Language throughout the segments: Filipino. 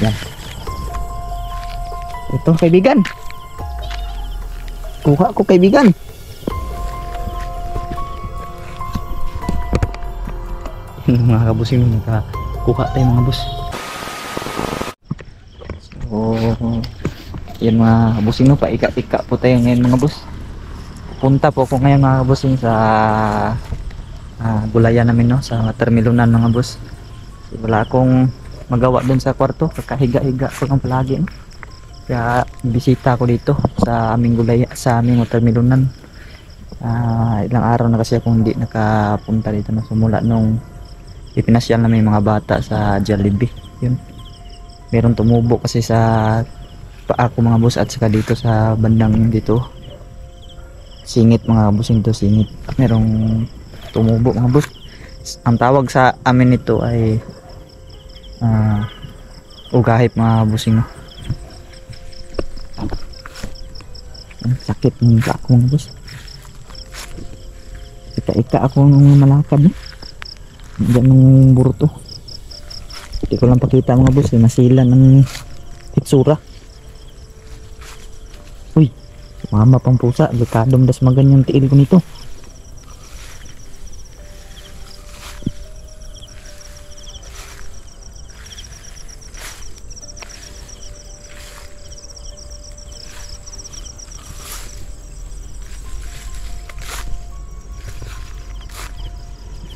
Yan. Ito kaibigan. Kuha ko kaibigan. Mga kabusing, nakakuha tayo mga bus. So yan mga kabusing, no, paika-ika po tayo ngayon mga bus. Punta po ako ngayon mga kabusing sa gulayan namin, no, sa termilunan mga bus. Wala akong magawa dun sa kwarto, kakahiga-higa ko lang palagi, no? Kaya bisita ako dito sa aming gulaya, sa aming termilunan. Ilang araw na kasi ako hindi nakapunta dito, no, simula nung ipinasyal namin mga bata sa Jollibee. Yun, meron tumubo kasi sa paa ko mga boss, at saka dito sa bandang dito singit mga busing to, singit, merong tumubo mga boss. Ang tawag sa amin nito ay ugahip mga busing, no? Sakit ng paa ko mga boss, ika-ika ako nung malakad, no? Diyan ng burto. Hindi ko lang pakita mga boss, nasila ng hitsura. Uy, mama pang pusa, dekadong das maganyang tiil ko nito.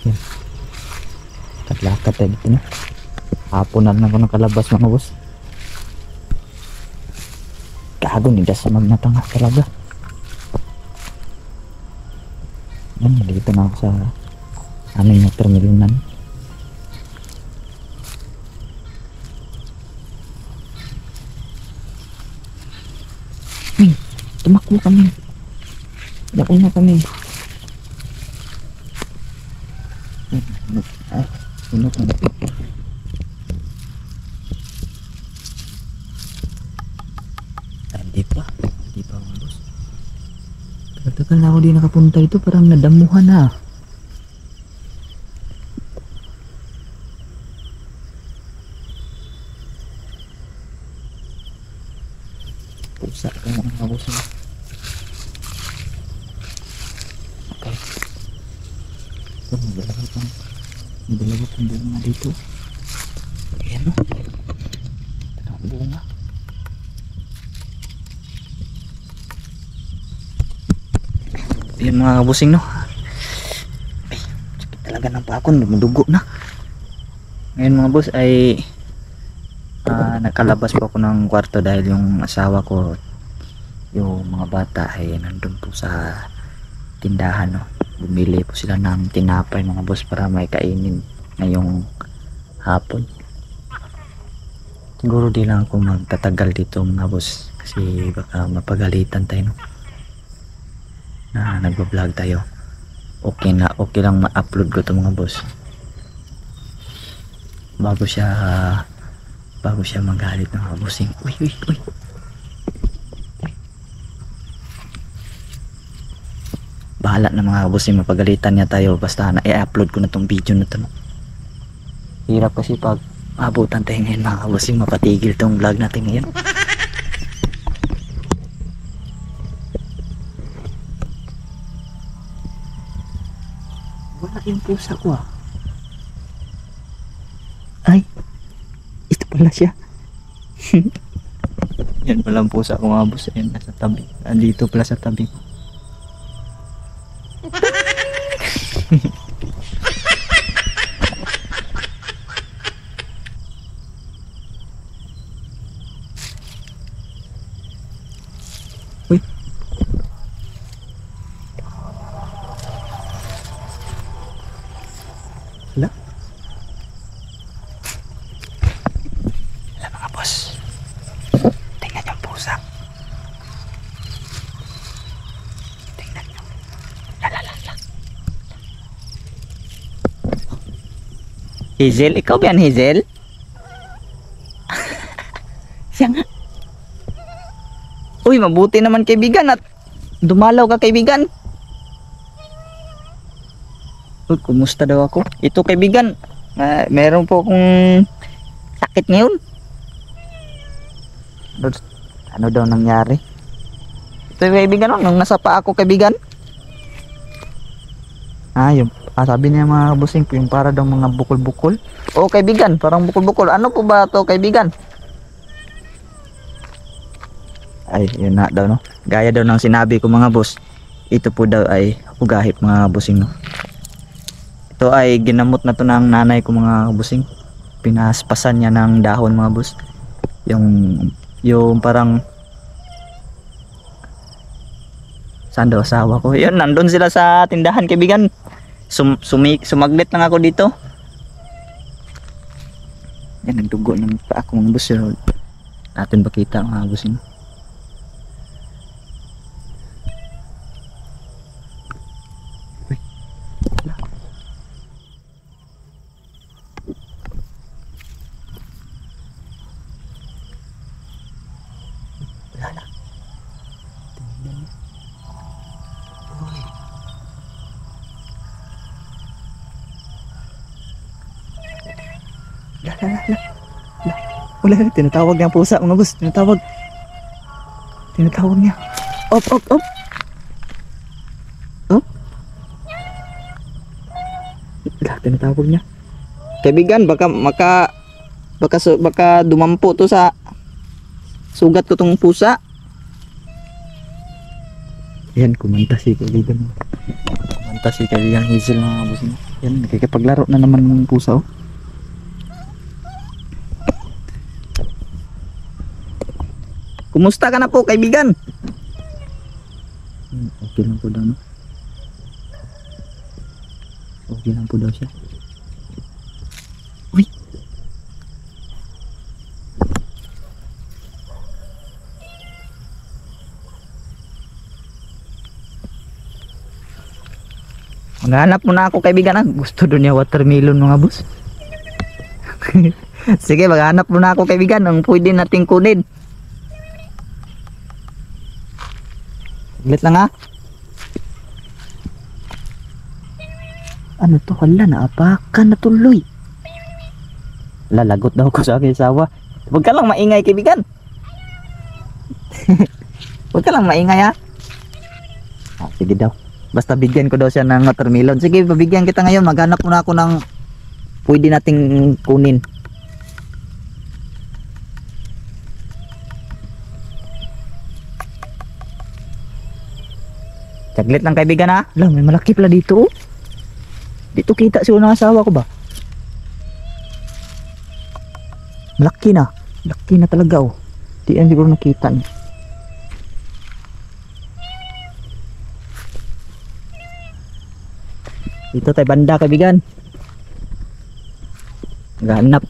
Yan, katlakad tayo dito na. Haponan na ako ng kalabas mga boss. Gago, nidas magnatanga talaga. Yan, dito na ako sa aming termilunan. Tumakbo kami. Dako na kami. Sunod na. Hindi pa mga boss. Tagal na ako di nakapunta ito, parang nadamuhan na. Pusa ka mga boss. Okay. So, madalawa pang bunga dito. Ayan, no? Tanong bunga. Yan mga kabusing, no? Ay, sakit talaga ng paa ko, dugo na. Ngayon mga boss ay nakalabas po ako ng kwarto dahil yung asawa ko, yung mga bata ay nandun po sa tindahan, no? Bumili po sila ng tinapay mga boss para may kainin ngayong hapon. Siguro di lang ako magtatagal dito mga boss kasi baka mapagalitan tayo, no? Na nagbablog tayo. Okay lang ma-upload ko to mga boss bago siya magalit ng mga bossing. Uy. Bahala na mga bossing, mapagalitan niya tayo basta na i-upload ko na tong video na to, no? Hirap kasi pag abutan tayo ngayon mga bossing, mapatigil tong vlog natin ngayon. Wala yung pusa ko, ah. Ay, ito pala siya. Yan pala ang pusa ko mga boss. Yan, nasa tabi. Andito pala sa tabi ko. Uy. Wala. Wala mga boss. Tingnan yung pusa. Tingnan nyo. Lala. Hazel, ikaw ba yan Hazel? Siya nga. Uy, mabuti naman kaibigan at dumalaw ka kaibigan. Uy, kumusta daw ako? Ito kaibigan, meron po akong sakit ngayon. Ano, ano daw nangyari? Ito yung kaibigan, no? Nung nasa pa ako kaibigan. Yung sabi niya mga kabusing, yung para daw mga bukol-bukol. Oo kaibigan, parang bukol-bukol. Ano po ba to kaibigan? Ay, yun na daw, no? Gaya daw ng sinabi ko mga boss. Ito po daw ay ugahip mga busing, no? Ito ay ginamot na to ng nanay ko mga busing. Pinaspasan niya ng dahon mga boss. Yung parang saan daw asawa ko? Yun, nandun sila sa tindahan kaibigan. Sumaglit lang ako dito. Yan, nagdugo ng pa ako mga boss. Natin bakita mga busing. Wala, tinatawag niya ang pusa mga boss. Tinatawag niya. Op. Wala, tinatawag niya. Kaibigan, baka dumampo to sa sugat ko tong pusa. Yan, kumanta si kaibigan. Kumanta si kaibigan Hazel mga boss. Yan, nakikipaglaro na naman ng pusa, oh. Kumusta ka na po kaibigan? Okay lang po daw, no? Okay lang po daw siya. Uy! Maghanap muna ako kaibigan. Gusto doon niya watermelon mga boss. Sige, maghanap muna ako kaibigan ang pwede nating kunin. Saglit lang ha. Ano to? Hala, naapakan na tuloy. Lalagot daw ko sa aking asawa. Huwag ka lang maingay kaibigan. Huwag ka lang maingay ha. Sige daw. Basta bigyan ko daw siya ng watermelon. Sige, babigyan kita ngayon. Maghanap muna ako ng pwede nating kunin. Saglit lang kaibigan ha. Alam, may malaki pala dito, oh. Dito kita siguro ng asawa ko ba? Malaki na. Malaki na talaga, oh. Di yan siguro nakita niya. Dito tayo banda kaibigan. Naghanap.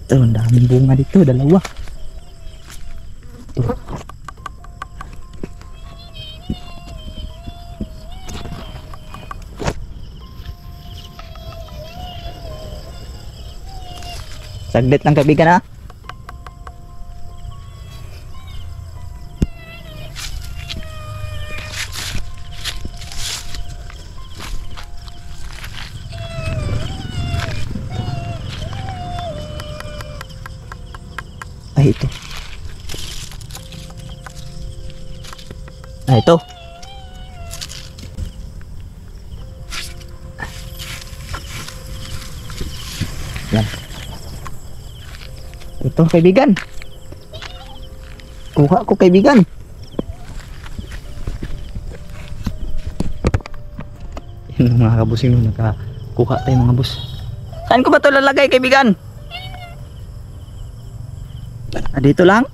Ito, ang daming bunga dito, dalawa. Ito. Saglit lang kaibigan ha. Ay, ito. Ito. Yan. Ito kaibigan. Kuha ko kaibigan. Yan mga kabusing nung nakakuha tayo mga bus. Saan ko ba ito lalagay kaibigan? Dito lang.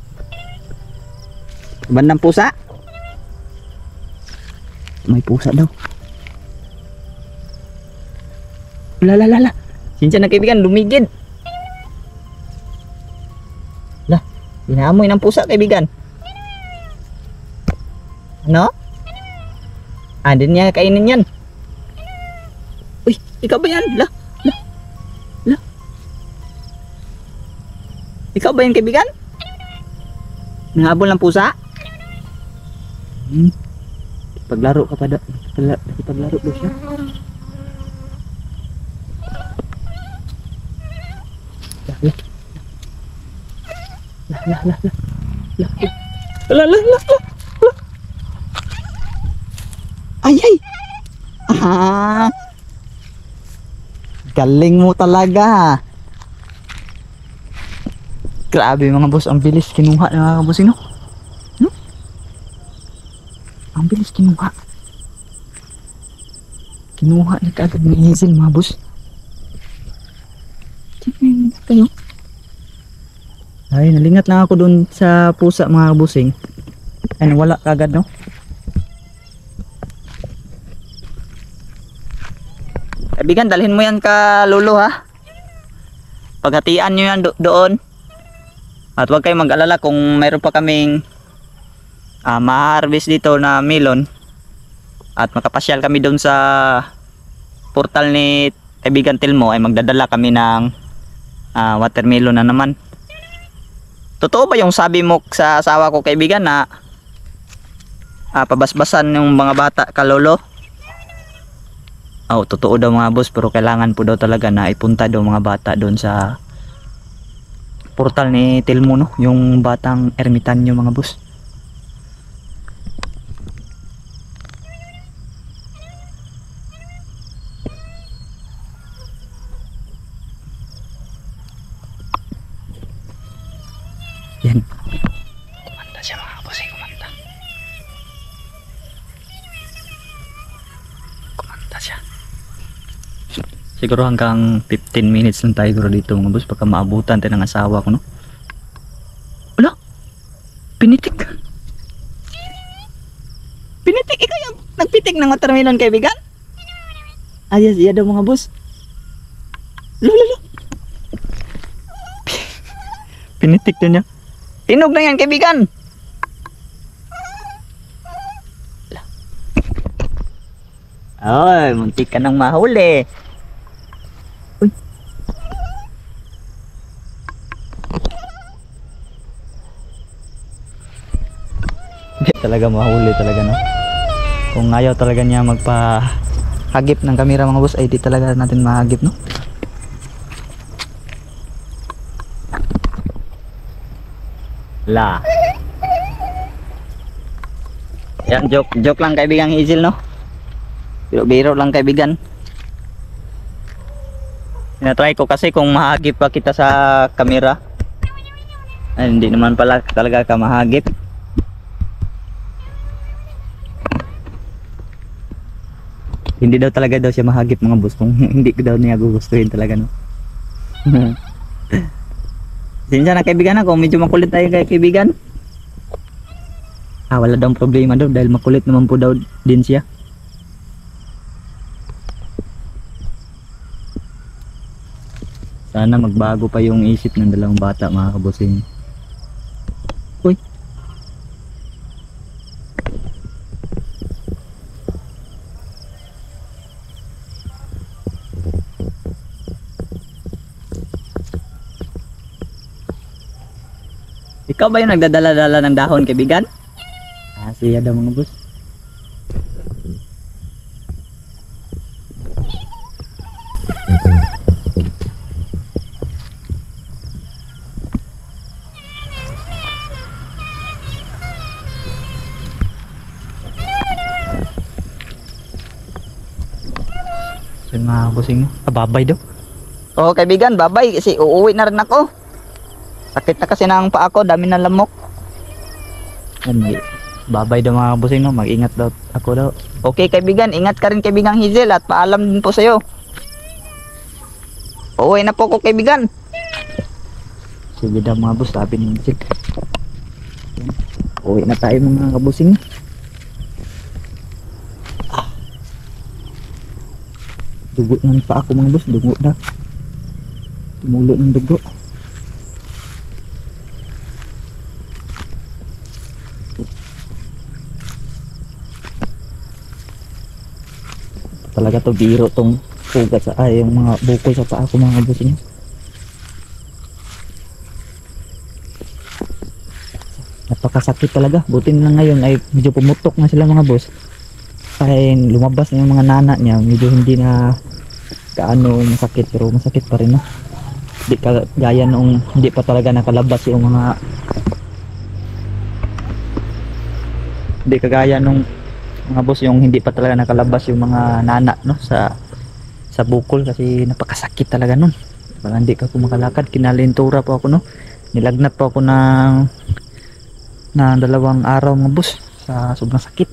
Bandang pusa. May pusa daw. Lala. Sinsya na kaibigan, lumigid. Lah, inaamoy ng pusa kaibigan. Ano? Hindi niya kainin yan. Uy, ikaw ba yan? Lah. Ikaw ba yan kaibigan? Nangahabol ng pusa? Paglaro ka pa paglaro daw siya. Ay ay. Ah. Galing mo talaga. Grabe mga boss, ang bilis kinuha ng mga boss, no? No? Ang bilis kinuha. Kinuha na kaagad ni Hazel mga boss. Tingnan kayo. Ay, nalingat lang ako dun sa pusa mga busing. Ay, nawala kaagad, no? Kaibigan, dalhin mo yan ka lolo, ha? Paghatian nyo yan doon. At huwag kayong mag-alala kung mayroon pa kaming ma-harvest dito na melon. At makapasyal kami doon sa portal ni kaibigan Telmo, ay magdadala kami ng watermelon na naman. Totoo ba yung sabi mo sa asawa ko kaibigan na pabasbasan yung mga bata ka lolo? Oh, totoo daw mga boss, pero kailangan po daw talaga na ipunta daw mga bata doon sa portal ni Telmo, no? Yung batang ermitanyo mga boss. Yan. Kumanta siya mga boss, kumanta. Kumanta siya. Siguro hanggang 15 minutes lang tayo dito mga boss, pagka maabutan tayo ng asawa ko, no? Wala! Pinitik! Pinitik! Ikaw yung nagpitik ng watermelon kaibigan? Yes, iya daw mga boss. Lolo! Pinitik daw niya. Tinog na yan kaibigan! Ay, muntik ka nang mahuli. Uy. Hindi talaga mahuli talaga, no? Kung ayaw talaga niya magpahagip ng kamera mga boss, ay di talaga natin mahagip, no? La. Yan, joke lang kaibigan Hazel, no? Biro lang kaibigan. Tinatry ko kasi kung mahagip pa kita sa kamera. Ay, hindi naman pala talaga ka mahagip. Hindi daw talaga daw siya mahagip mga boss, kung hindi ko daw niya gugustuhin talaga, no? Sinsya na kaibigan ako, medyo makulit tayo kaibigan. Wala daw problema daw dahil makulit naman po daw din siya. Sana magbago pa yung isip ng dalawang bata mga kabusing. Uy. Ikaw ba yung nagdadala-dala ng dahon kaibigan? Siya daw mga boss. Yung mga busing, babay daw. Oo kaibigan, babay kasi uuwi na rin ako. Sakit na kasi ng paa ko, dami ng lamok. Babay daw mga busing, no? Mag-ingat daw ako daw. Okay kaibigan, ingat ka rin kaibigan Hazel at paalam din po sa'yo. Uuwi na po ko kaibigan. Sige daw mga boss, sabi ni Hazel. Uuwi na tayo mga kabusing. Dugo na pa ako mga boss, dugo na. Tumulo ng dugo. Talaga to biro tong sugat sa yung mga bukol sa paa ko mga boss niya. Napakasakit talaga. Buti na ngayon ay medyo pumutok na sila mga boss. ay lumabas na yung mga nana niya, medyo hindi na gaano masakit pero masakit pa rin, no? Hindi gaya nung hindi pa talaga nakalabas yung mga, hindi kagaya nung mga boss yung hindi pa talaga nakalabas yung mga nana, no, sa bukol kasi napakasakit talaga nun. Parang hindi ka ako makalakad, kinalintura po ako, no, nilagnat po ako na 2 araw mga boss sa sobrang sakit.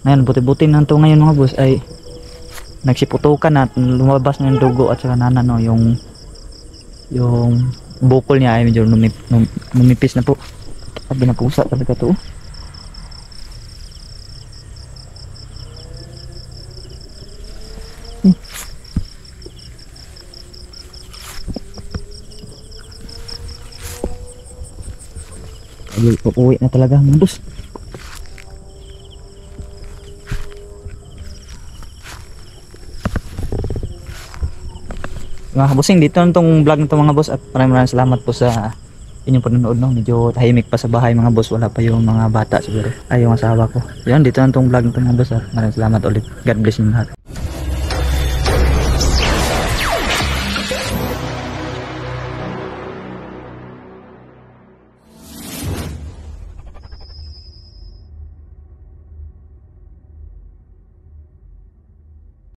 Ngayon buti-buti na to ngayon mga boss ay nagsiputukan at lumabas na yung dugo at saka nana, no, yung bukol niya ay medyo numipis na po. Sabi na pusa talaga to. Ay, uuwi na talaga mga boss. Mga kabusing, dito na tong vlog nito mga boss at maraming salamat po sa inyong panonood, no. Medyo tahimik pa sa bahay mga boss, wala pa yung mga bata siguro ay yung asawa ko. Yun, dito na tong vlog nito mga boss at maraming salamat ulit. God bless you lahat.